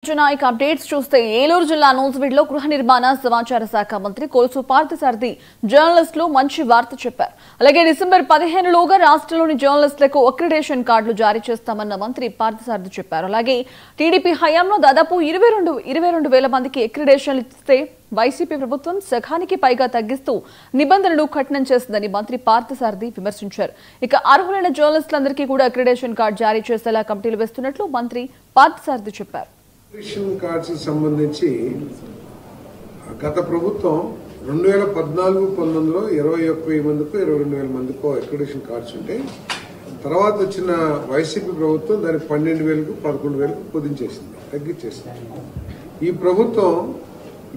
Naik updates చూస్తే ఏలూరు జిల్లా నూజివీడులో గృహ నిర్మాణ సమాచార శాఖ మంత్రి కొలుసు పార్థసారథి జర్నలిస్టులు మంచి వార్త చెప్పారు. అలాగే డిసెంబర్ 15లోగా రాష్ట్రంలోని జర్నలిస్టులకు అక్రిడేషన్ కార్డులు జారీ చేస్తామన్న మంత్రి పార్థసారథి చెప్పారు. అలాగే టీడీపీ హయాంలో దాదాపు 22,000 మందికి అక్రిడేషన్లు ఇస్తే వైసీపీ ప్రభుత్వం సగానికి పైగా తగ్గిస్తూ నిబంధనలు కఠినం చేసిందని మంత్రి పార్థసారథి విమర్శించారు. ఇక అర్హులైన జర్నలిస్టులందరికీ కూడా అక్రిడేషన్ కార్డు జారీ చేసేలా కమిటీలు వేస్తున్నట్లు మంత్రి పార్థసారథి చెప్పారు. అక్రిడేషన్ కార్డ్స్ సంబంధించి గత ప్రభుత్వం 2014-19లో 21,000 మందికో 22,000 మందికో అక్రిడేషన్ కార్డ్స్ ఉంటే తర్వాత వచ్చిన వైసీపీ ప్రభుత్వం దాన్ని 12,000కు 11,000కు కుదించేసింది, తగ్గించేసింది. ఈ ప్రభుత్వం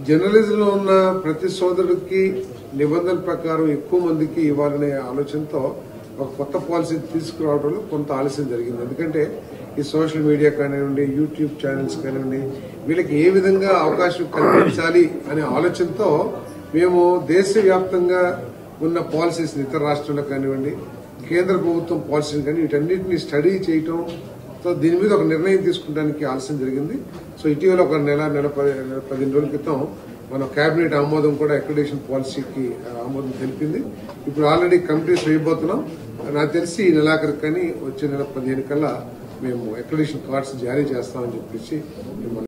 జర్నలిజంలో ఉన్న ప్రతి సోదరుడికి నిబంధనల ప్రకారం ఎక్కువ మందికి ఇవ్వాలనే ఆలోచనతో ఒక కొత్త పాలసీ తీసుకురావడంలో కొంత ఆలస్యం జరిగింది. ఎందుకంటే ఈ సోషల్ మీడియా కానివ్వండి, యూట్యూబ్ ఛానల్స్ కానివ్వండి, వీళ్ళకి ఏ విధంగా అవకాశం కల్పించాలి అనే ఆలోచనతో మేము దేశవ్యాప్తంగా ఉన్న పాలసీస్ ఇతర రాష్ట్రాల్లో కానివ్వండి, కేంద్ర ప్రభుత్వం పాలసీని కానీ వీటన్నిటిని స్టడీ చేయటం, సో దీని మీద ఒక నిర్ణయం తీసుకుంటానికి ఆలస్యం జరిగింది. సో ఇటీవల ఒక నెల 15 రోజుల క్రితం మన కేబినెట్ ఆమోదం కూడా అక్రిడేషన్ పాలసీకి ఆమోదం తెలిపింది. ఇప్పుడు ఆల్రెడీ కమిటీస్ వేయబోతున్నాం. నాకు తెలిసి ఈ నెలాఖరికి కానీ వచ్చే నెల 15 కల్లా మేము అక్రిడేషన్ కార్డ్స్ జారీ చేస్తామని చెప్పేసి